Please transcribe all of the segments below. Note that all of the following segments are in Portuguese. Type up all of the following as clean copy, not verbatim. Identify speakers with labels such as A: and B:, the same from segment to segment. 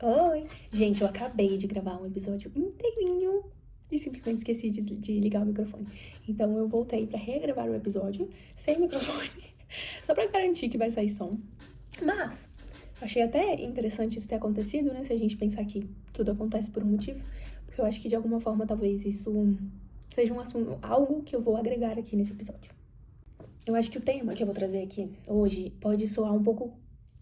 A: Oi! Gente, eu acabei de gravar um episódio inteirinho e simplesmente esqueci de ligar o microfone. Então eu voltei pra regravar o episódio sem microfone, só pra garantir que vai sair som. Mas achei até interessante isso ter acontecido, né? Se a gente pensar que tudo acontece por um motivo. Porque eu acho que de alguma forma talvez isso seja um assunto, algo que eu vou agregar aqui nesse episódio. Eu acho que o tema que eu vou trazer aqui hoje pode soar um pouco,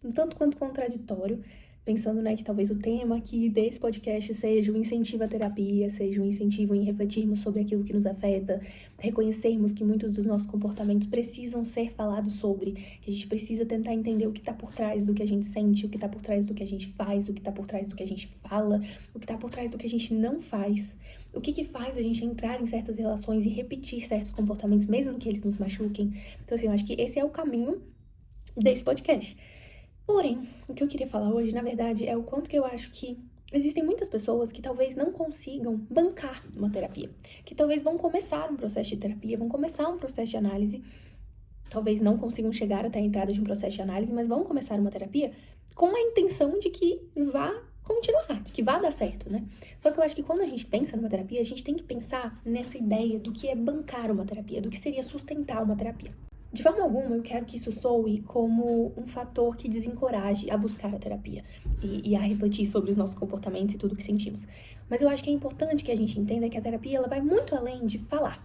A: um tanto quanto contraditório, pensando, né, que talvez o tema aqui desse podcast seja o incentivo à terapia, seja um incentivo em refletirmos sobre aquilo que nos afeta, reconhecermos que muitos dos nossos comportamentos precisam ser falados sobre, que a gente precisa tentar entender o que tá por trás do que a gente sente, o que tá por trás do que a gente faz, o que tá por trás do que a gente fala, o que tá por trás do que a gente não faz. O que faz a gente entrar em certas relações e repetir certos comportamentos, mesmo que eles nos machuquem. Então, assim, eu acho que esse é o caminho desse podcast. Porém, o que eu queria falar hoje, na verdade, é o quanto que eu acho que existem muitas pessoas que talvez não consigam bancar uma terapia. Que talvez vão começar um processo de terapia, vão começar um processo de análise. Talvez não consigam chegar até a entrada de um processo de análise, mas vão começar uma terapia com a intenção de que vá continuar, de que vá dar certo, né? Só que eu acho que quando a gente pensa numa terapia, a gente tem que pensar nessa ideia do que é bancar uma terapia, do que seria sustentar uma terapia. De forma alguma, eu quero que isso soe como um fator que desencoraje a buscar a terapia e a refletir sobre os nossos comportamentos e tudo que sentimos. Mas eu acho que é importante que a gente entenda que a terapia ela vai muito além de falar,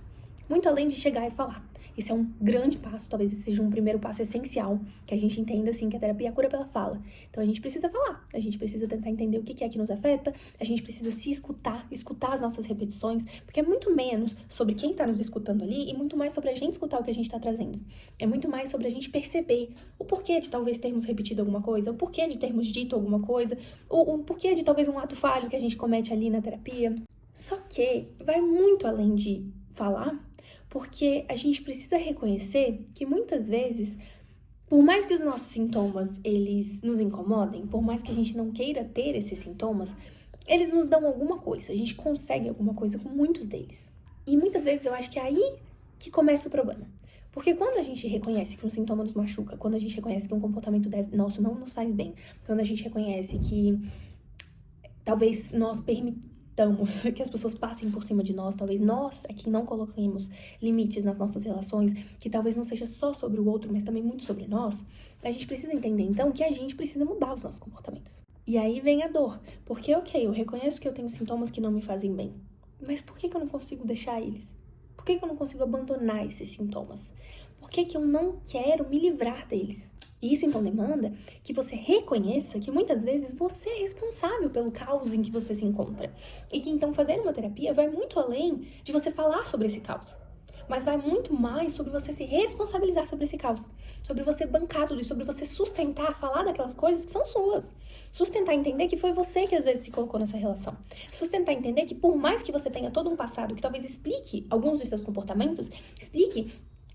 A: muito além de chegar e falar. Esse é um grande passo, talvez esse seja um primeiro passo essencial, que a gente entenda, assim, que a terapia é a cura pela fala. Então, a gente precisa falar, a gente precisa tentar entender o que é que nos afeta, a gente precisa se escutar as nossas repetições, porque é muito menos sobre quem tá nos escutando ali e muito mais sobre a gente escutar o que a gente tá trazendo. É muito mais sobre a gente perceber o porquê de talvez termos repetido alguma coisa, o porquê de termos dito alguma coisa, o porquê de talvez um ato falho que a gente comete ali na terapia. Só que vai muito além de falar, porque a gente precisa reconhecer que muitas vezes, por mais que os nossos sintomas eles nos incomodem, por mais que a gente não queira ter esses sintomas, eles nos dão alguma coisa, a gente consegue alguma coisa com muitos deles. E muitas vezes eu acho que é aí que começa o problema. Porque quando a gente reconhece que um sintoma nos machuca, quando a gente reconhece que um comportamento nosso não nos faz bem, quando a gente reconhece que talvez nós permitamos que as pessoas passem por cima de nós, talvez nós é quem não coloquemos limites nas nossas relações, que talvez não seja só sobre o outro, mas também muito sobre nós, a gente precisa entender então que a gente precisa mudar os nossos comportamentos. E aí vem a dor, porque ok, eu reconheço que eu tenho sintomas que não me fazem bem, mas por que eu não consigo deixar eles? Por que eu não consigo abandonar esses sintomas? Por que eu não quero me livrar deles? E isso então demanda que você reconheça que muitas vezes você é responsável pelo caos em que você se encontra. E que então fazer uma terapia vai muito além de você falar sobre esse caos. Mas vai muito mais sobre você se responsabilizar sobre esse caos. Sobre você bancar tudo isso, sobre você sustentar, falar daquelas coisas que são suas. Sustentar, entender que foi você que às vezes se colocou nessa relação. Sustentar, entender que por mais que você tenha todo um passado que talvez explique alguns dos seus comportamentos, explique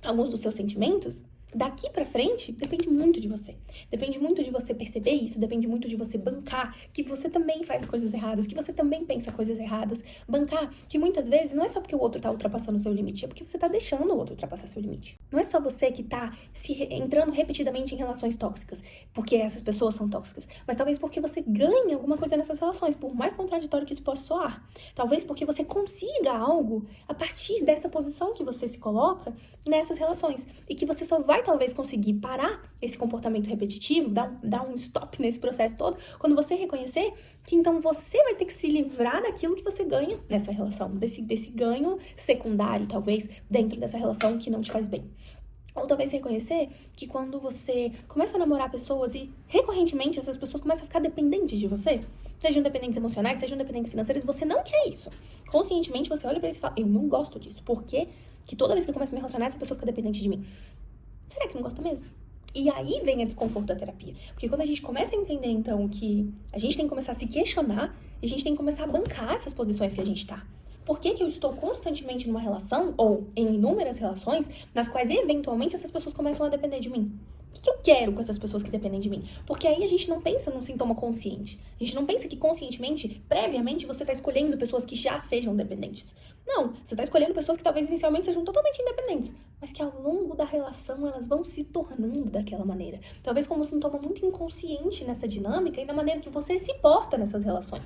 A: alguns dos seus sentimentos, daqui pra frente, depende muito de você. Depende muito de você perceber isso, depende muito de você bancar que você também faz coisas erradas, que você também pensa coisas erradas. Bancar que muitas vezes não é só porque o outro tá ultrapassando o seu limite, é porque você tá deixando o outro ultrapassar seu limite. Não é só você que tá entrando repetidamente em relações tóxicas, porque essas pessoas são tóxicas, mas talvez porque você ganha alguma coisa nessas relações, por mais contraditório que isso possa soar. Talvez porque você consiga algo a partir dessa posição que você se coloca nessas relações, e que você só vai talvez conseguir parar esse comportamento repetitivo, dar um stop nesse processo todo, quando você reconhecer que então você vai ter que se livrar daquilo que você ganha nessa relação, desse ganho secundário, talvez, dentro dessa relação que não te faz bem. Ou talvez reconhecer que quando você começa a namorar pessoas e recorrentemente essas pessoas começam a ficar dependentes de você, sejam dependentes emocionais, sejam dependentes financeiras, você não quer isso. Conscientemente você olha pra isso e fala, eu não gosto disso, porque que toda vez que eu começo a me relacionar, essa pessoa fica dependente de mim. Será que não gosta mesmo? E aí vem a desconforto da terapia. Porque quando a gente começa a entender, então, que a gente tem que começar a se questionar, a gente tem que começar a bancar essas posições que a gente tá. Por que eu estou constantemente numa relação, ou em inúmeras relações, nas quais eventualmente essas pessoas começam a depender de mim? O que eu quero com essas pessoas que dependem de mim? Porque aí a gente não pensa num sintoma consciente. A gente não pensa que conscientemente, previamente, você tá escolhendo pessoas que já sejam dependentes. Não, você tá escolhendo pessoas que talvez inicialmente sejam totalmente independentes, mas que ao longo da relação elas vão se tornando daquela maneira. Talvez como um sintoma muito inconsciente nessa dinâmica e na maneira que você se porta nessas relações.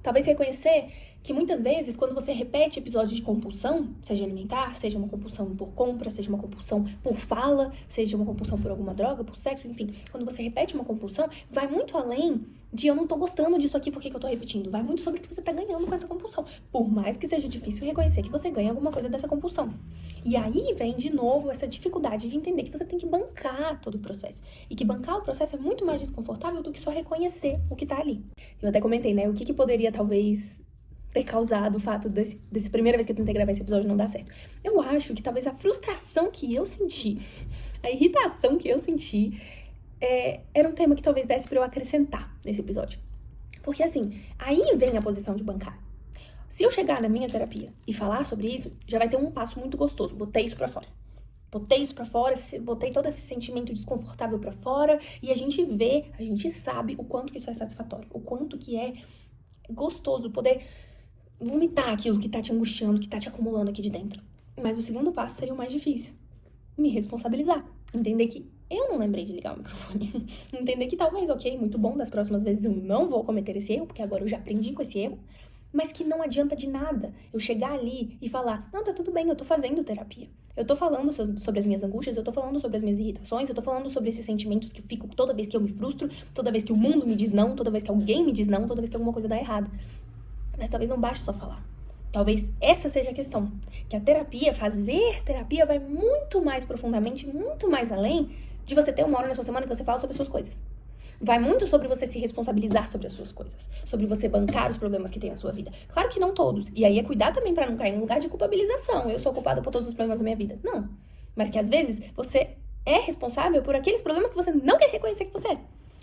A: Talvez reconhecer que muitas vezes, quando você repete episódios de compulsão, seja alimentar, seja uma compulsão por compra, seja uma compulsão por fala, seja uma compulsão por alguma droga, por sexo, enfim, quando você repete uma compulsão, vai muito além de eu não tô gostando disso aqui, por que eu tô repetindo? Vai muito sobre o que você tá ganhando com essa compulsão. Por mais que seja difícil reconhecer que você ganha alguma coisa dessa compulsão. E aí vem de novo essa dificuldade de entender que você tem que bancar todo o processo. E que bancar o processo é muito mais desconfortável do que só reconhecer o que tá ali. Eu até comentei, né, o que poderia talvez ter causado o fato desse primeira vez que eu tentei gravar esse episódio não dar certo. Eu acho que talvez a frustração que eu senti, a irritação que eu senti, era um tema que talvez desse pra eu acrescentar nesse episódio. Porque assim, aí vem a posição de bancar. Se eu chegar na minha terapia e falar sobre isso, já vai ter um passo muito gostoso. Botei isso pra fora. Botei isso pra fora, botei todo esse sentimento desconfortável pra fora e a gente sabe o quanto que isso é satisfatório, o quanto que é gostoso poder vomitar aquilo que tá te angustiando, que tá te acumulando aqui de dentro. Mas o segundo passo seria o mais difícil. Me responsabilizar. Entender que eu não lembrei de ligar o microfone. Entender que talvez, ok, muito bom, das próximas vezes eu não vou cometer esse erro, porque agora eu já aprendi com esse erro. Mas que não adianta de nada eu chegar ali e falar, não, tá tudo bem, eu tô fazendo terapia. Eu tô falando sobre as minhas angústias, eu tô falando sobre as minhas irritações, eu tô falando sobre esses sentimentos que eu fico toda vez que eu me frustro, toda vez que o mundo me diz não, toda vez que alguém me diz não, toda vez que alguma coisa dá errado. Mas talvez não baste só falar. Talvez essa seja a questão. Que a terapia, fazer terapia vai muito mais profundamente, muito mais além de você ter uma hora na sua semana que você fala sobre as suas coisas. Vai muito sobre você se responsabilizar sobre as suas coisas. Sobre você bancar os problemas que tem na sua vida. Claro que não todos. E aí é cuidar também pra não cair num lugar de culpabilização. Eu sou culpada por todos os problemas da minha vida. Não. Mas que às vezes você é responsável por aqueles problemas que você não quer reconhecer que você é.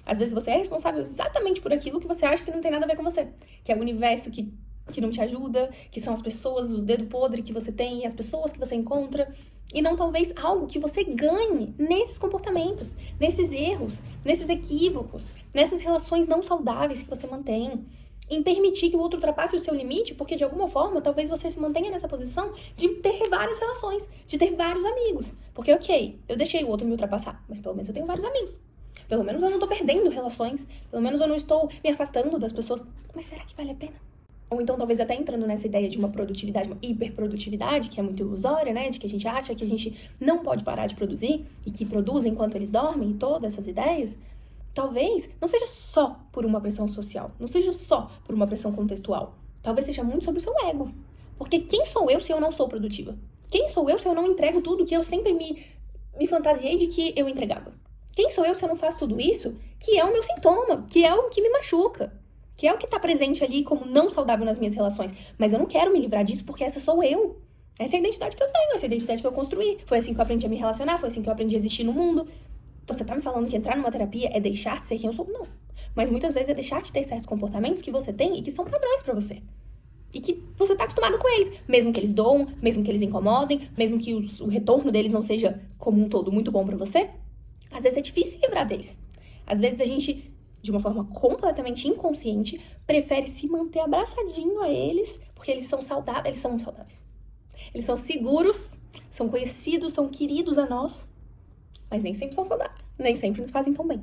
A: Às vezes você é responsável exatamente por aquilo que você acha que não tem nada a ver com você. Que é o universo que não te ajuda, que são as pessoas, os dedos podres que você tem, as pessoas que você encontra. E não talvez algo que você ganhe nesses comportamentos, nesses erros, nesses equívocos, nessas relações não saudáveis que você mantém. Em permitir que o outro ultrapasse o seu limite, porque de alguma forma talvez você se mantenha nessa posição de ter várias relações, de ter vários amigos. Porque ok, eu deixei o outro me ultrapassar, mas pelo menos eu tenho vários amigos. Pelo menos eu não tô perdendo relações, pelo menos eu não estou me afastando das pessoas. Mas será que vale a pena? Ou então, talvez até entrando nessa ideia de uma produtividade, uma hiperprodutividade, que é muito ilusória, né? De que a gente acha que a gente não pode parar de produzir e que produz enquanto eles dormem, e todas essas ideias, talvez não seja só por uma pressão social, não seja só por uma pressão contextual. Talvez seja muito sobre o seu ego. Porque quem sou eu se eu não sou produtiva? Quem sou eu se eu não entrego tudo que eu sempre me fantasiei de que eu entregava? Quem sou eu se eu não faço tudo isso? Que é o meu sintoma, que é o que me machuca. Que é o que tá presente ali como não saudável nas minhas relações. Mas eu não quero me livrar disso porque essa sou eu. Essa é a identidade que eu tenho, essa é a identidade que eu construí. Foi assim que eu aprendi a me relacionar, foi assim que eu aprendi a existir no mundo. Você tá me falando que entrar numa terapia é deixar de ser quem eu sou? Não. Mas muitas vezes é deixar de ter certos comportamentos que você tem e que são padrões pra você. E que você tá acostumado com eles. Mesmo que eles doam, mesmo que eles incomodem, mesmo que o retorno deles não seja, como um todo, muito bom pra você. Às vezes é difícil se livrar deles. Às vezes a gente, de uma forma completamente inconsciente, prefere se manter abraçadinho a eles, porque eles são saudáveis, eles são muito saudáveis. Eles são seguros, são conhecidos, são queridos a nós, mas nem sempre são saudáveis, nem sempre nos fazem tão bem.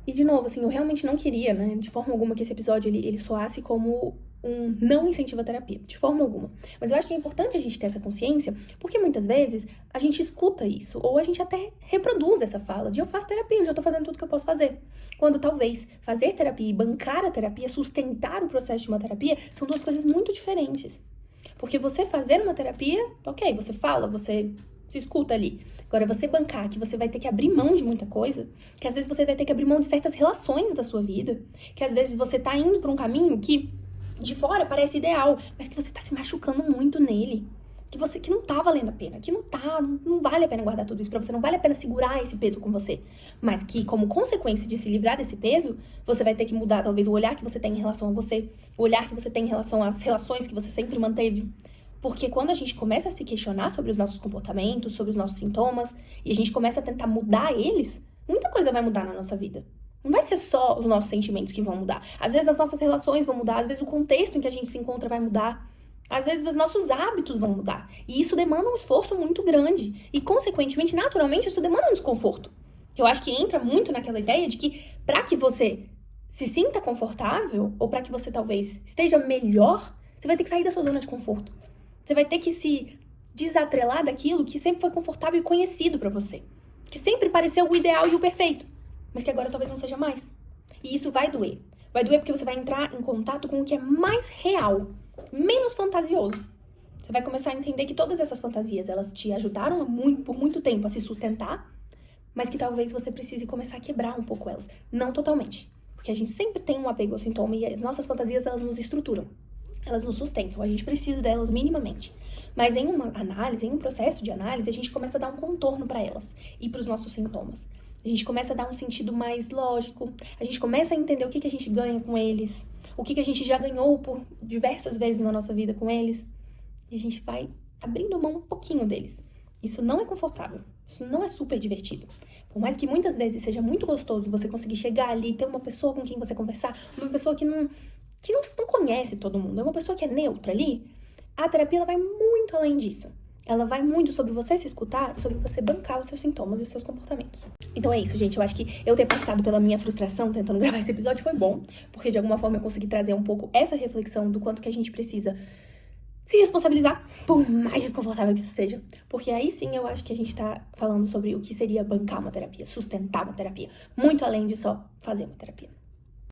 A: E de novo, assim, eu realmente não queria, né, de forma alguma que esse episódio ele soasse como um não incentivo à terapia, de forma alguma. Mas eu acho que é importante a gente ter essa consciência, porque muitas vezes a gente escuta isso, ou a gente até reproduz essa fala de eu faço terapia, eu já tô fazendo tudo que eu posso fazer. Quando talvez fazer terapia e bancar a terapia, sustentar o processo de uma terapia, são duas coisas muito diferentes. Porque você fazer uma terapia, ok, você fala, você se escuta ali. Agora, você bancar que você vai ter que abrir mão de muita coisa, que às vezes você vai ter que abrir mão de certas relações da sua vida, que às vezes você tá indo pra um caminho que de fora parece ideal, mas que você tá se machucando muito nele. Que não tá valendo a pena, que não vale a pena guardar tudo isso pra você, não vale a pena segurar esse peso com você. Mas que, como consequência de se livrar desse peso, você vai ter que mudar, talvez, o olhar que você tem em relação a você, o olhar que você tem em relação às relações que você sempre manteve. Porque quando a gente começa a se questionar sobre os nossos comportamentos, sobre os nossos sintomas, e a gente começa a tentar mudar eles, muita coisa vai mudar na nossa vida. Não vai ser só os nossos sentimentos que vão mudar. Às vezes as nossas relações vão mudar, às vezes o contexto em que a gente se encontra vai mudar. Às vezes os nossos hábitos vão mudar. E isso demanda um esforço muito grande. E, consequentemente, naturalmente, isso demanda um desconforto. Eu acho que entra muito naquela ideia de que para que você se sinta confortável, ou para que você talvez esteja melhor, você vai ter que sair da sua zona de conforto. Você vai ter que se desatrelar daquilo que sempre foi confortável e conhecido para você. Que sempre pareceu o ideal e o perfeito, mas que agora talvez não seja mais. E isso vai doer. Vai doer porque você vai entrar em contato com o que é mais real, menos fantasioso. Você vai começar a entender que todas essas fantasias, elas te ajudaram por muito tempo a se sustentar, mas que talvez você precise começar a quebrar um pouco elas. Não totalmente, porque a gente sempre tem um apego ao sintoma e as nossas fantasias, elas nos estruturam. Elas nos sustentam, a gente precisa delas minimamente. Mas em uma análise, em um processo de análise, a gente começa a dar um contorno para elas e para os nossos sintomas. A gente começa a dar um sentido mais lógico, a gente começa a entender o que a gente ganha com eles, o que a gente já ganhou por diversas vezes na nossa vida com eles, e a gente vai abrindo mão um pouquinho deles. Isso não é confortável, isso não é super divertido. Por mais que muitas vezes seja muito gostoso você conseguir chegar ali, ter uma pessoa com quem você conversar, uma pessoa que não conhece todo mundo, é uma pessoa que é neutra ali, a terapia ela vai muito além disso. Ela vai muito sobre você se escutar e sobre você bancar os seus sintomas e os seus comportamentos. Então é isso, gente. Eu acho que eu ter passado pela minha frustração tentando gravar esse episódio foi bom, porque de alguma forma eu consegui trazer um pouco essa reflexão do quanto que a gente precisa se responsabilizar, por mais desconfortável que isso seja. Porque aí sim eu acho que a gente tá falando sobre o que seria bancar uma terapia, sustentar uma terapia, muito além de só fazer uma terapia.